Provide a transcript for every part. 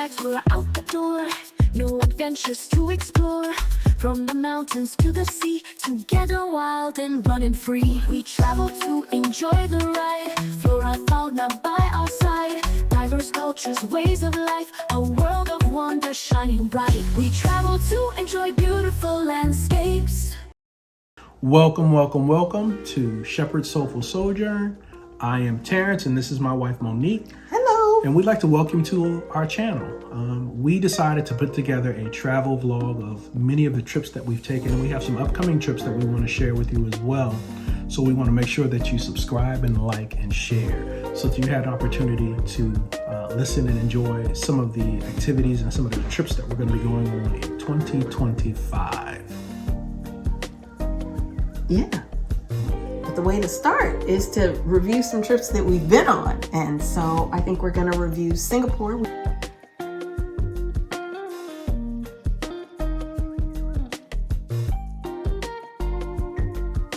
bags, we're out the door. New adventures to explore. From the mountains to the sea, together wild and running free. We travel to enjoy the ride. Flora, fauna by our side. Diverse cultures, ways of life. A world of wonder shining bright. We travel to enjoy beautiful landscapes. Welcome to Sheppard's Soulful Sojourn. I am Terrence and this is my wife Monique. Hello. And we'd like to welcome you to our channel. We decided to put together a travel vlog of many of the trips that we've taken, and we have some upcoming trips that we want to share with you as well. So we want to make sure that you subscribe and like and share so that you had an opportunity to listen and enjoy some of the activities and some of the trips that we're going to be going on in 2025. Yeah. But the way to start is to review some trips that we've been on. And so I think we're going to review Singapore.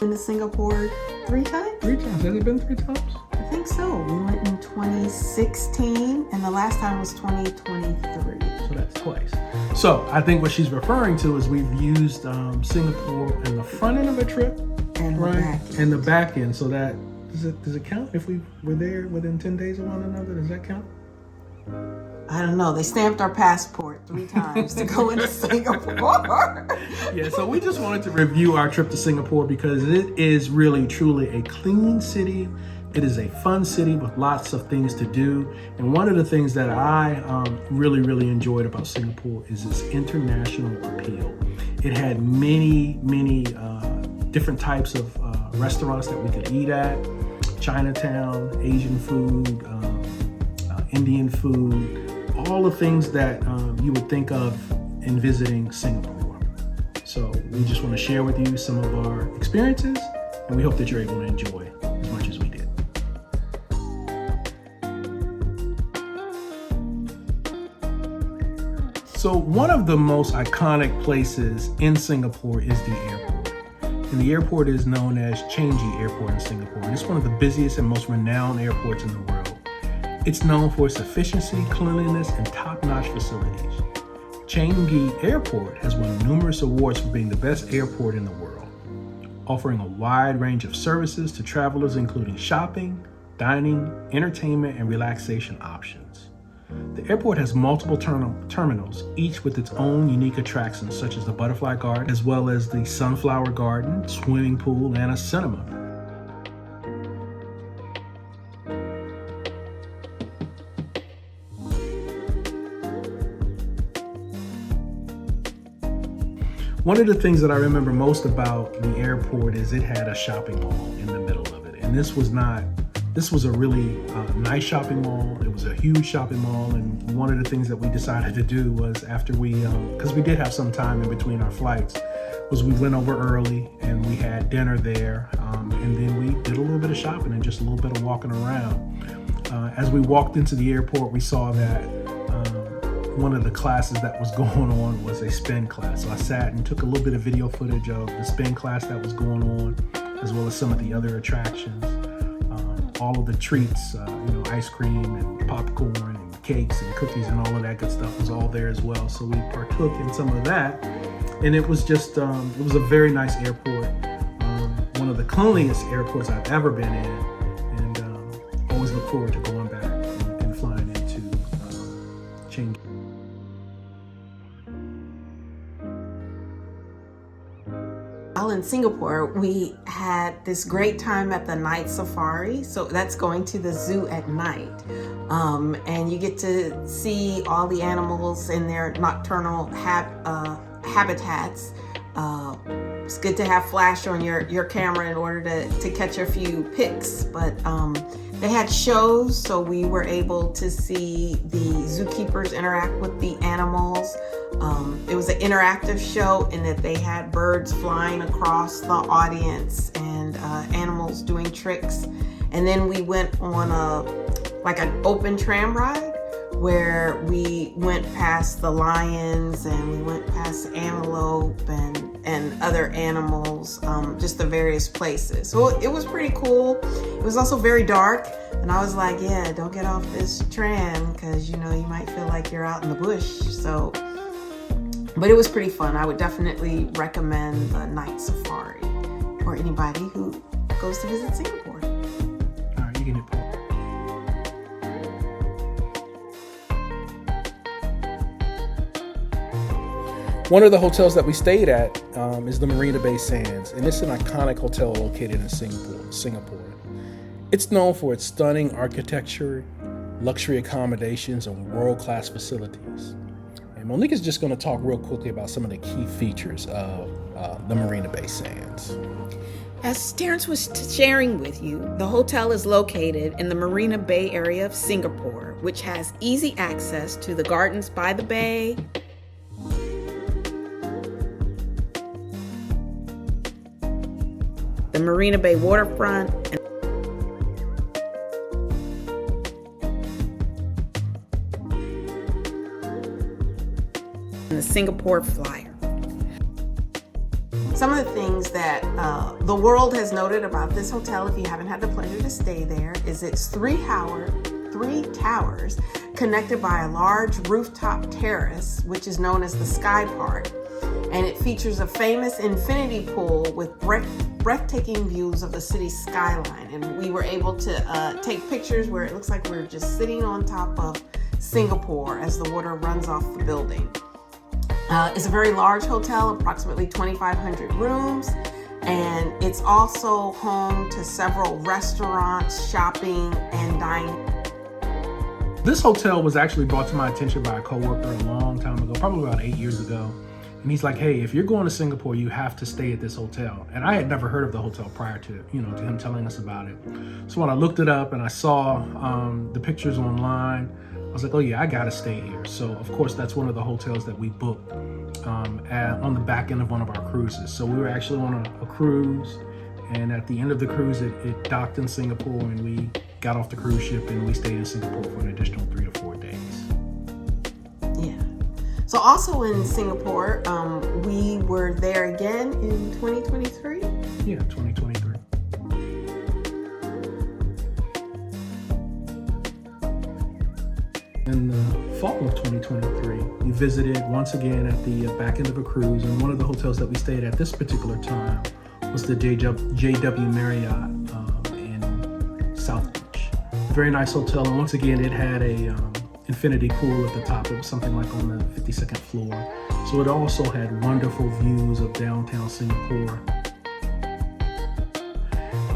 Been to Singapore 3 times? 3 times. Has it been 3 times? I think so. We went in 2016 and the last time was 2023. So that's twice. So I think what she's referring to is we've used Singapore in the front end of a trip, And the right? back end. And the back end. So that does it count if we were there within 10 days of one another? Does that count? I don't know. They stamped our passport 3 times to go into Singapore. Yeah, so we just wanted to review our trip to Singapore because it is really, truly a clean city. It is a fun city with lots of things to do. And one of the things that I really enjoyed about Singapore is its international appeal. It had many different types of restaurants that we could eat at. Chinatown, Asian food, Indian food, all the things that you would think of in visiting Singapore. So we just want to share with you some of our experiences, and we hope that you're able to enjoy as much as we did. So one of the most iconic places in Singapore is the airport. And the airport is known as Changi Airport in Singapore. And it's one of the busiest and most renowned airports in the world. It's known for its efficiency, cleanliness, and top-notch facilities. Changi Airport has won numerous awards for being the best airport in the world, offering a wide range of services to travelers including shopping, dining, entertainment, and relaxation options. The airport has multiple terminals, each with its own unique attractions such as the Butterfly Garden, as well as the Sunflower Garden, swimming pool, and a cinema. One of the things that I remember most about the airport is it had a shopping mall in the middle of it. And this was a really nice shopping mall. It was a huge shopping mall. And one of the things that we decided to do was after because we did have some time in between our flights, was we went over early and we had dinner there. And then we did a little bit of shopping and just a little bit of walking around. As we walked into the airport, we saw that one of the classes that was going on was a spin class. So I sat and took a little bit of video footage of the spin class that was going on, as well as some of the other attractions. All of the treats, ice cream and popcorn and cakes and cookies and all of that good stuff was all there as well. So we partook in some of that. And it was just, it was a very nice airport. One of the cleanliest airports I've ever been in. And always look forward to going back and flying into Changi. While in Singapore, we had this great time at the night safari. So that's going to the zoo at night. And you get to see all the animals in their nocturnal habitats. It's good to have flash on your camera in order to catch a few pics. But they had shows, so we were able to see the zookeepers interact with the animals. It was an interactive show in that they had birds flying across the audience and animals doing tricks. And then we went on an open tram ride where we went past the lions and we went past antelope and and other animals, just the various places. So it was pretty cool. It was also very dark, and I was like, yeah, don't get off this tram because you might feel like you're out in the bush. So, but it was pretty fun. I would definitely recommend the night safari for anybody who goes to visit Singapore. All right, you can hit pause. One of the hotels that we stayed at is the Marina Bay Sands, and it's an iconic hotel located in Singapore. It's known for its stunning architecture, luxury accommodations, and world-class facilities. And Monique is just going to talk real quickly about some of the key features of the Marina Bay Sands. As Terrence was sharing with you, the hotel is located in the Marina Bay area of Singapore, which has easy access to the gardens by the bay, the Marina Bay waterfront, and the Singapore Flyer. Some of the things that the world has noted about this hotel, if you haven't had the pleasure to stay there, is its three towers connected by a large rooftop terrace, which is known as the Sky Park. And it features a famous infinity pool with breathtaking views of the city's skyline. And we were able to take pictures where it looks like we're just sitting on top of Singapore as the water runs off the building. It's a very large hotel, approximately 2,500 rooms, and it's also home to several restaurants, shopping, and dining. This hotel was actually brought to my attention by a coworker a long time ago, probably about 8 years ago. And he's like, hey, if you're going to Singapore, you have to stay at this hotel. And I had never heard of the hotel prior to him telling us about it. So when I looked it up and I saw the pictures online, I was like, oh yeah, I gotta stay here. So of course, that's one of the hotels that we booked on the back end of one of our cruises. So we were actually on a cruise, and at the end of the cruise, it docked in Singapore, and we got off the cruise ship and we stayed in Singapore for an additional 3 to 4 days. Yeah. So also in Singapore, we were there again in 2023. Yeah, 2023. In the fall of 2023, we visited once again at the back end of a cruise, and one of the hotels that we stayed at this particular time was the JW Marriott in South Beach. A very nice hotel, and once again, it had a infinity pool at the top. It was something like on the 52nd floor. So it also had wonderful views of downtown Singapore.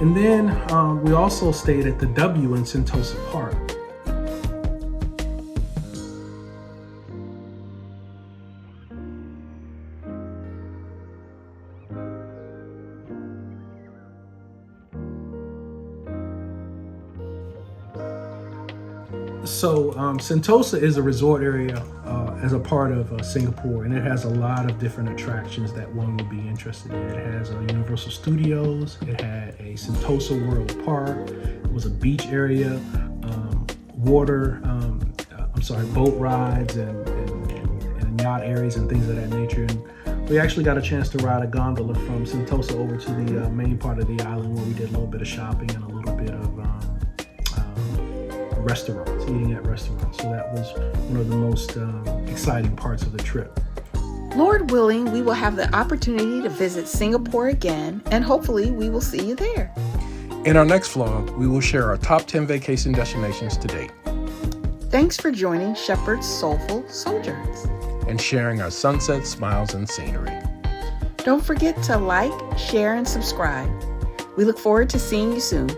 And then we also stayed at the W in Sentosa Park. So Sentosa is a resort area as a part of Singapore, and it has a lot of different attractions that one would be interested in. It has Universal Studios, it had a Sentosa World Park, it was a beach area, boat rides and yacht areas and things of that nature. And we actually got a chance to ride a gondola from Sentosa over to the main part of the island, where we did a little bit of shopping and a little bit of restaurants, eating at restaurants. So that was one of the most exciting parts of the trip. Lord willing, we will have the opportunity to visit Singapore again, and hopefully we will see you there. In our next vlog, we will share our top 10 vacation destinations to date. Thanks for joining Sheppard's Soulful Sojourns. And sharing our sunsets, smiles, and scenery. Don't forget to like, share, and subscribe. We look forward to seeing you soon.